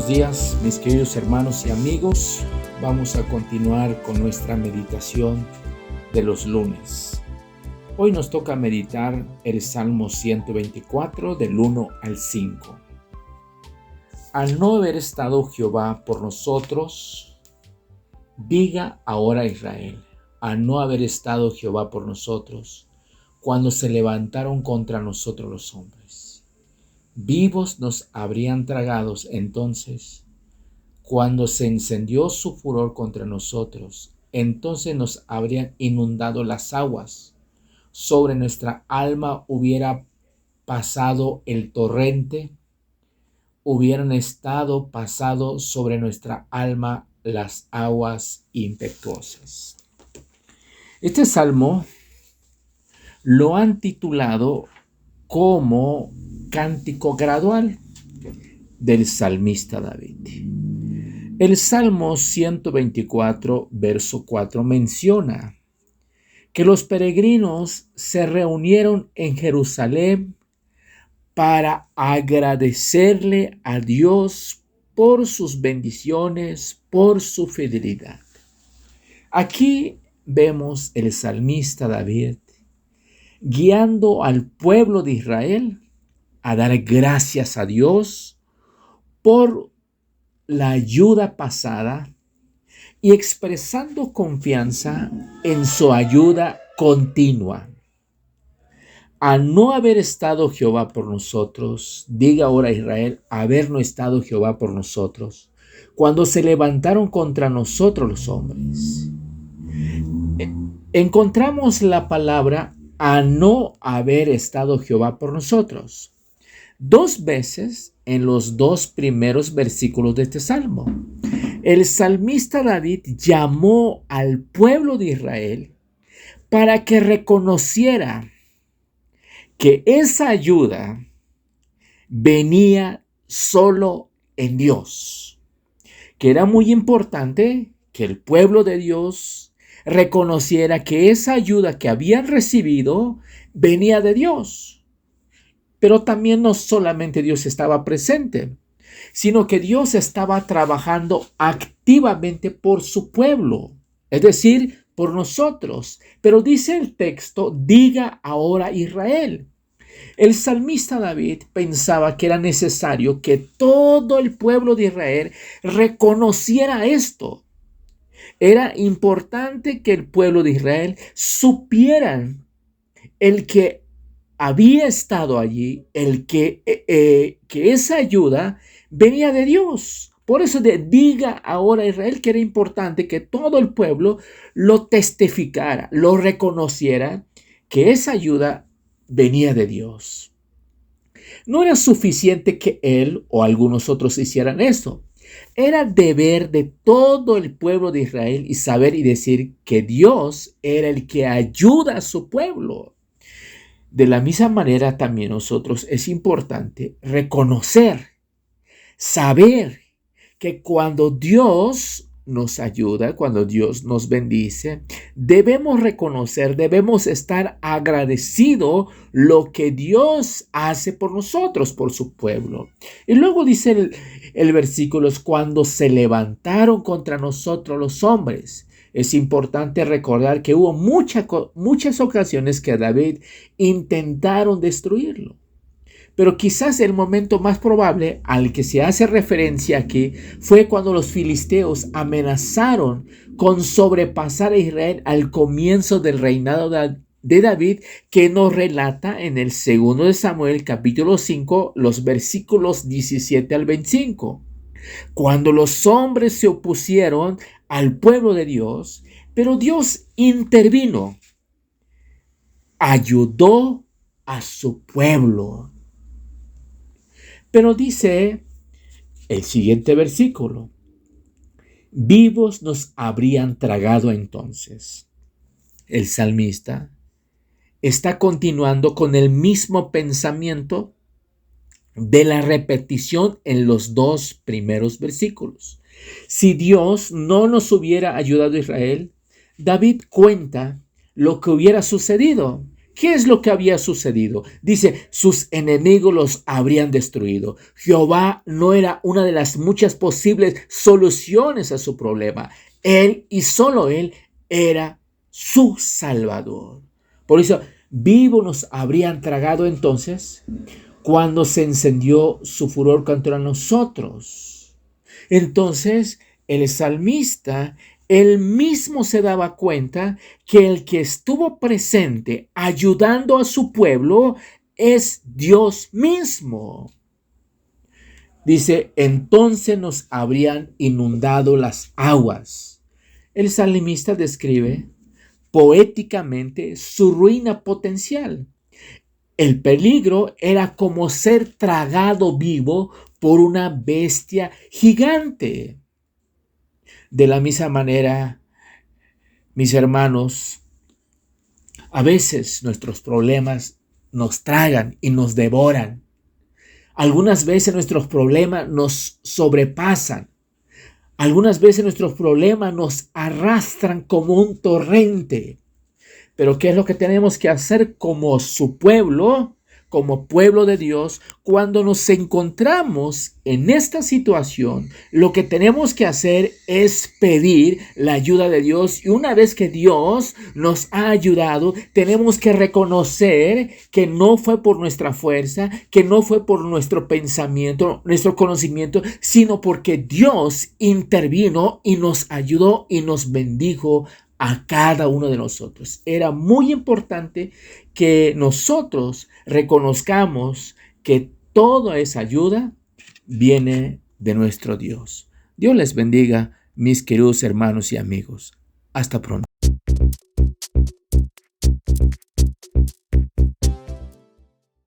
buenos días, mis queridos hermanos y amigos. Vamos a continuar con nuestra meditación de los lunes. Hoy nos toca meditar el Salmo 124 del 1 al 5. Al no haber estado Jehová por nosotros, diga ahora Israel, al no haber estado Jehová por nosotros, cuando se levantaron contra nosotros los hombres. Vivos nos habrían tragados entonces, cuando se encendió su furor contra nosotros, entonces nos habrían inundado las aguas. Sobre nuestra alma hubiera pasado el torrente, hubieran estado pasado sobre nuestra alma las aguas impetuosas. Este salmo lo han titulado como Cántico gradual del salmista David. El Salmo 124, verso 4 menciona que los peregrinos se reunieron en Jerusalén para agradecerle a Dios por sus bendiciones, por su fidelidad. Aquí vemos el salmista David guiando al pueblo de Israel a dar gracias a Dios por la ayuda pasada y expresando confianza en su ayuda continua. Al no haber estado Jehová por nosotros, diga ahora Israel, haber no estado Jehová por nosotros, cuando se levantaron contra nosotros los hombres. Encontramos la palabra a no haber estado Jehová por nosotros dos veces en los dos primeros versículos de este salmo. El salmista David llamó al pueblo de Israel para que reconociera que esa ayuda venía solo en Dios, que era muy importante que el pueblo de Dios reconociera que esa ayuda que habían recibido venía de Dios. Pero también no solamente Dios estaba presente, sino que Dios estaba trabajando activamente por su pueblo, es decir, por nosotros. Pero dice el texto, diga ahora Israel. El salmista David pensaba que era necesario que todo el pueblo de Israel reconociera esto. Era importante que el pueblo de Israel supieran el que había estado allí, que esa ayuda venía de Dios. Por eso diga ahora Israel que era importante que todo el pueblo lo testificara, lo reconociera, que esa ayuda venía de Dios. No era suficiente que él o algunos otros hicieran eso. Era deber de todo el pueblo de Israel y saber y decir que Dios era el que ayuda a su pueblo. De la misma manera también nosotros es importante reconocer, saber que cuando Dios nos ayuda, cuando Dios nos bendice, debemos reconocer, debemos estar agradecidos lo que Dios hace por nosotros, por su pueblo. Y luego dice el versículo, cuando se levantaron contra nosotros los hombres. Es importante recordar que hubo muchas ocasiones que David intentaron destruirlo. Pero quizás el momento más probable al que se hace referencia aquí fue cuando los filisteos amenazaron con sobrepasar a Israel al comienzo del reinado de David, que nos relata en el 2 de Samuel capítulo 5 los versículos 17 al 25. Cuando los hombres se opusieron al pueblo de Dios, pero Dios intervino, ayudó a su pueblo. Pero dice el siguiente versículo, vivos nos habrían tragado entonces. El salmista está continuando con el mismo pensamiento de la repetición en los dos primeros versículos. Si Dios no nos hubiera ayudado a Israel, David cuenta lo que hubiera sucedido, ¿Qué es lo que había sucedido? Dice, sus enemigos los habrían destruido. Jehová no era una de las muchas posibles soluciones a su problema. Él y solo Él era su Salvador. Por eso, vivos nos habrían tragado entonces cuando se encendió su furor contra nosotros. Entonces, el salmista, él mismo se daba cuenta que el que estuvo presente ayudando a su pueblo es Dios mismo. Dice, entonces nos habrían inundado las aguas. El salmista describe poéticamente su ruina potencial. El peligro era como ser tragado vivo por una bestia gigante. De la misma manera, mis hermanos, a veces nuestros problemas nos tragan y nos devoran. Algunas veces nuestros problemas nos sobrepasan. Algunas veces nuestros problemas nos arrastran como un torrente. Pero ¿qué es lo que tenemos que hacer como su pueblo, como pueblo de Dios? Cuando nos encontramos en esta situación, lo que tenemos que hacer es pedir la ayuda de Dios. Y una vez que Dios nos ha ayudado, tenemos que reconocer que no fue por nuestra fuerza, que no fue por nuestro pensamiento, nuestro conocimiento, sino porque Dios intervino y nos ayudó y nos bendijo a cada uno de nosotros. Era muy importante que nosotros reconozcamos que toda esa ayuda viene de nuestro Dios. Dios les bendiga, mis queridos hermanos y amigos. Hasta pronto.